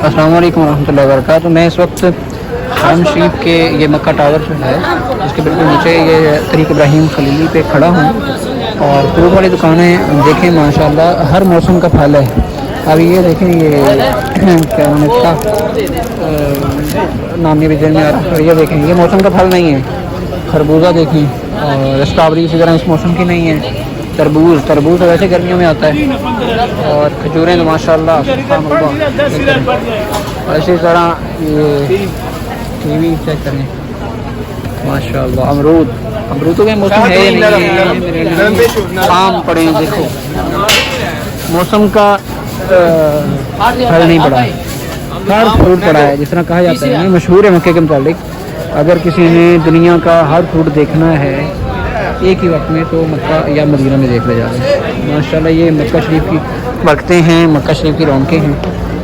अस्सलाम वालेकुम रहमतुल्लाहि व बरकातुहू। मैं इस वक्त हरम शरीफ के ये मक्का टावर जो है इसके बिल्कुल नीचे ये तरीक़ इब्राहिम खलीली पे खड़ा हूँ और फ्रूट वाली दुकानें देखें माशाल्लाह हर मौसम का फल है। अब ये देखें ये क्या नाम है इसका नाम ये भी जहन में आ रहा है। और ये देखें ये मौसम का फल नहीं है। खरबूजा देखें और स्ट्रॉबेरी इसी तरह इस मौसम की नहीं है। तरबूज तरबूज तो वैसे गर्मियों में आता है और खजूरें तो माशाल्लाह और इसी तरह ये कीवी चेक करें माशाल्लाह। अमरूद अमरूदों के मौसम है या नहीं है आम पड़े हैं देखो मौसम का फल नहीं पड़ा है हर फ्रूट पड़ा है जिस तरह कहा जाता है मशहूर है मक्के के मुतालिक। अगर किसी ने दुनिया का हर फ्रूट देखना है एक ही वक्त में तो मक्का या मदीना में देख ले जा रहे हैं माशाल्लाह। ये मक्का शरीफ की बरकतें हैं मक्का शरीफ की रौनकें हैं।